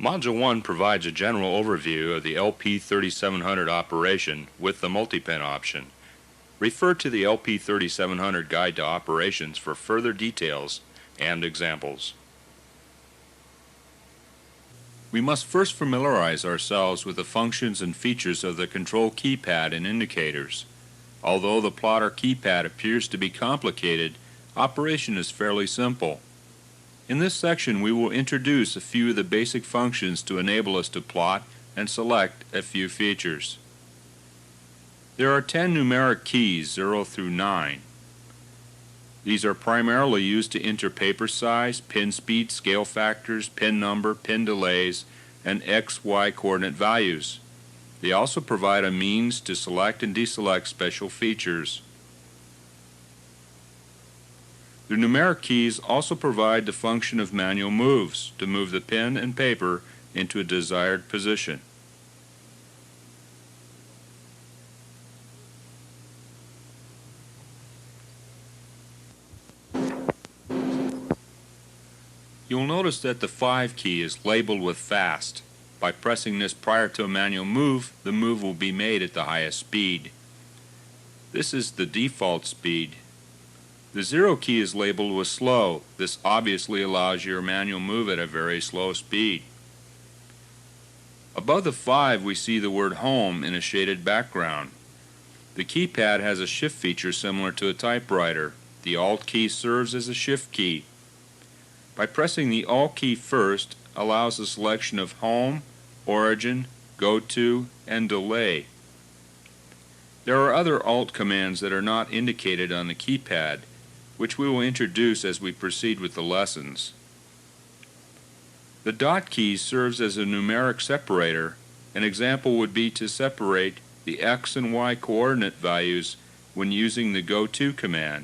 Module 1 provides a general overview of the LP3700 operation with the multi-pin option. Refer to the LP3700 Guide to Operations for further details and examples. We must first familiarize ourselves with the functions and features of the control keypad and indicators. Although the plotter keypad appears to be complicated, operation is fairly simple. In this section we will introduce a few of the basic functions to enable us to plot and select a few features. There are 10 numeric keys, 0 through 9. These are primarily used to enter paper size, pin speed, scale factors, pin number, pin delays, and X, Y coordinate values. They also provide a means to select and deselect special features. The numeric keys also provide the function of manual moves to move the pen and paper into a desired position. You'll notice that the 5 key is labeled with fast. By pressing this prior to a manual move, the move will be made at the highest speed. This is the default speed. The 0 key is labeled with slow. This obviously allows your manual move at a very slow speed. Above the 5 we see the word home in a shaded background. The keypad has a shift feature similar to a typewriter. The Alt key serves as a shift key. By pressing the Alt key first allows the selection of home, origin, go to, and delay. There are other Alt commands that are not indicated on the keypad, which we will introduce as we proceed with the lessons. The dot key serves as a numeric separator. An example would be to separate the X and Y coordinate values when using the go to command.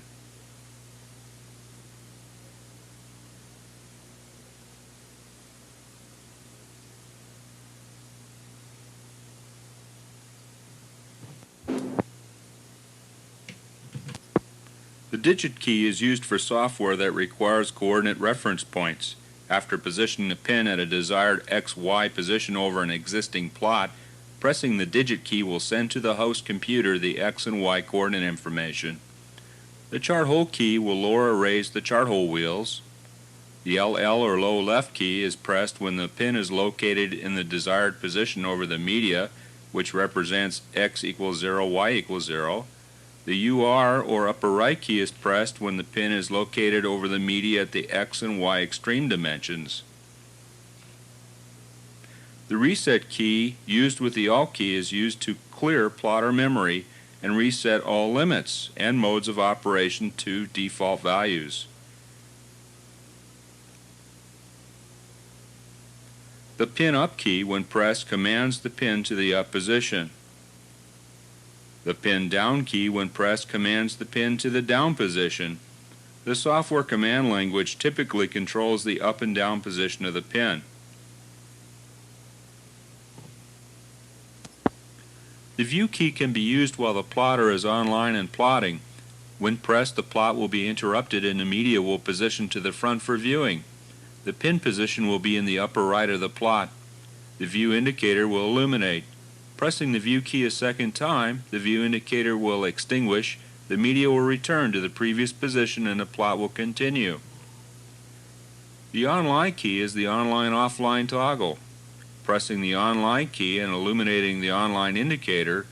The digit key is used for software that requires coordinate reference points. After positioning the pin at a desired XY position over an existing plot, pressing the digit key will send to the host computer the X and Y coordinate information. The chart hole key will lower or raise the chart hole wheels. The LL or low left key is pressed when the pin is located in the desired position over the media, which represents X equals 0, Y equals 0. The UR or upper right key is pressed when the pin is located over the media at the X and Y extreme dimensions. The reset key used with the Alt key is used to clear plotter memory and reset all limits and modes of operation to default values. The pin up key, when pressed, commands the pin to the up position. The pin down key, when pressed, commands the pin to the down position. The software command language typically controls the up and down position of the pin. The view key can be used while the plotter is online and plotting. When pressed, the plot will be interrupted and the media will position to the front for viewing. The pin position will be in the upper right of the plot. The view indicator will illuminate. Pressing the view key a second time, the view indicator will extinguish, the media will return to the previous position, and the plot will continue. The online key is the online-offline toggle. Pressing the online key and illuminating the online indicator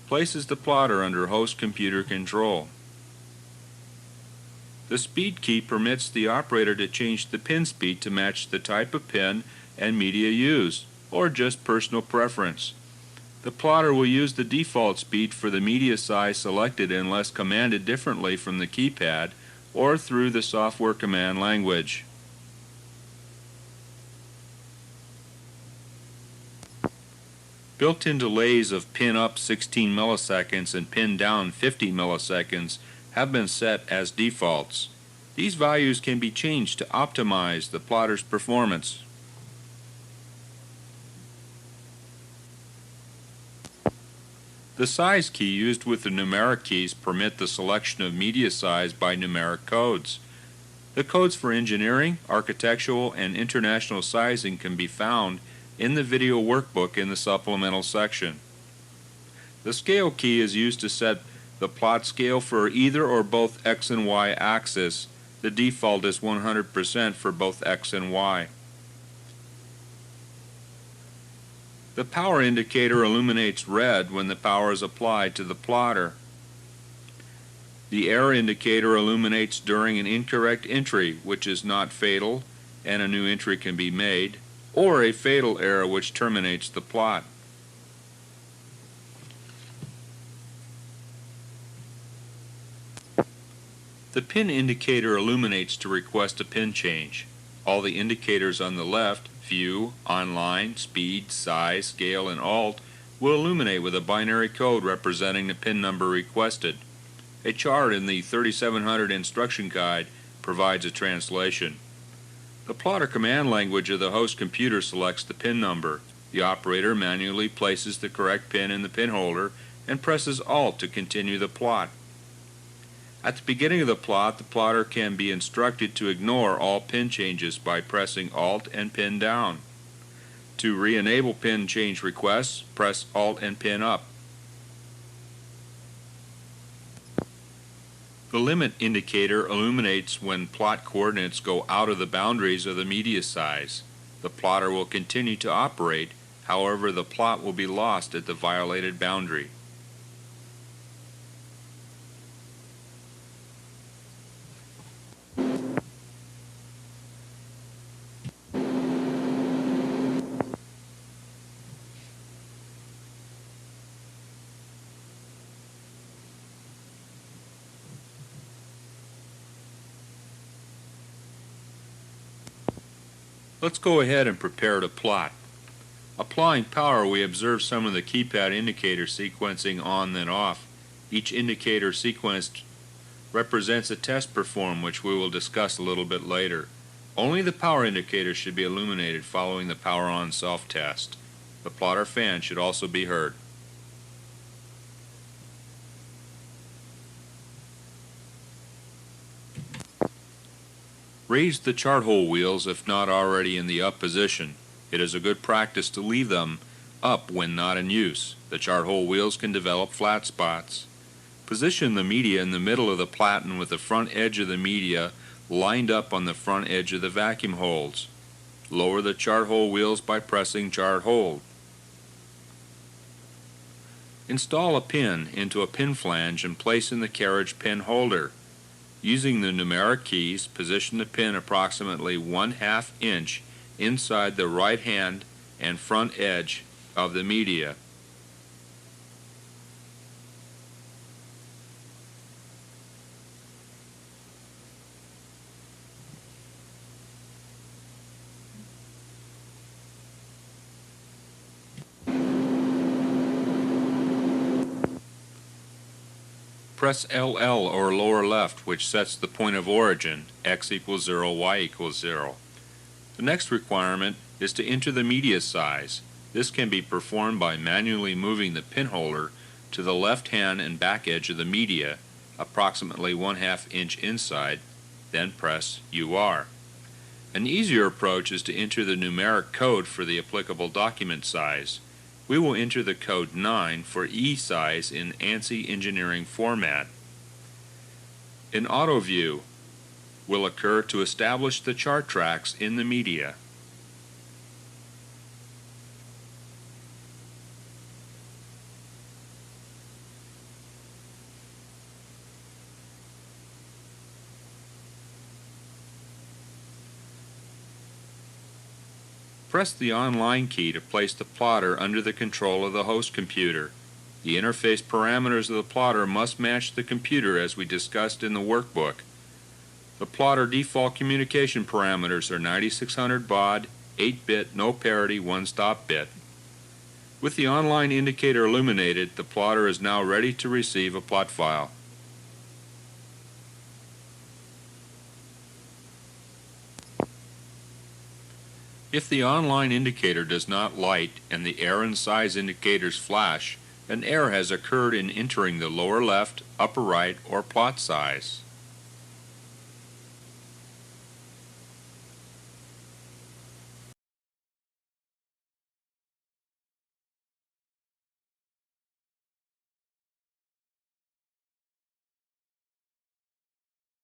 places the plotter under host computer control. The speed key permits the operator to change the pin speed to match the type of pin and media used, or just personal preference. The plotter will use the default speed for the media size selected unless commanded differently from the keypad or through the software command language. Built-in delays of pin up 16 milliseconds and pin down 50 milliseconds have been set as defaults. These values can be changed to optimize the plotter's performance. The size key used with the numeric keys permit the selection of media size by numeric codes. The codes for engineering, architectural, and international sizing can be found in the video workbook in the supplemental section. The scale key is used to set the plot scale for either or both X and Y axis. The default is 100% for both X and Y. The power indicator illuminates red when the power is applied to the plotter. The error indicator illuminates during an incorrect entry, which is not fatal and a new entry can be made, or a fatal error which terminates the plot. The pin indicator illuminates to request a pin change. All the indicators on the left, View, Online, Speed, Size, Scale, and Alt, will illuminate with a binary code representing the pin number requested. A chart in the 3700 instruction guide provides a translation. The plotter command language of the host computer selects the pin number. The operator manually places the correct pin in the pin holder and presses Alt to continue the plot. At the beginning of the plot, the plotter can be instructed to ignore all pin changes by pressing Alt and Pin down. To re-enable pin change requests, press Alt and Pin up. The limit indicator illuminates when plot coordinates go out of the boundaries of the media size. The plotter will continue to operate, however the plot will be lost at the violated boundary. Let's go ahead and prepare to plot. Applying power, we observe some of the keypad indicator sequencing on then off. Each indicator sequenced represents a test performed, which we will discuss a little bit later. Only the power indicator should be illuminated following the power on self-test. The plotter fan should also be heard. Raise the chart hole wheels if not already in the up position. It is a good practice to leave them up when not in use. The chart hole wheels can develop flat spots. Position the media in the middle of the platen with the front edge of the media lined up on the front edge of the vacuum holes. Lower the chart hole wheels by pressing chart hold. Install a pin into a pin flange and place in the carriage pin holder. Using the numeric keys, position the pin approximately 1/2 inch inside the right hand and front edge of the media. Press LL or lower left, which sets the point of origin, x equals 0, y equals 0. The next requirement is to enter the media size. This can be performed by manually moving the pin holder to the left hand and back edge of the media, approximately 1/2 inch inside, then press UR. An easier approach is to enter the numeric code for the applicable document size. We will enter the code 9 for E size in ANSI engineering format. An auto view will occur to establish the chart tracks in the media. Press the Online key to place the plotter under the control of the host computer. The interface parameters of the plotter must match the computer as we discussed in the workbook. The plotter default communication parameters are 9600 baud, 8-bit, no parity, 1-stop bit. With the Online indicator illuminated, the plotter is now ready to receive a plot file. If the Online indicator does not light and the error and size indicators flash, an error has occurred in entering the lower left, upper right, or plot size.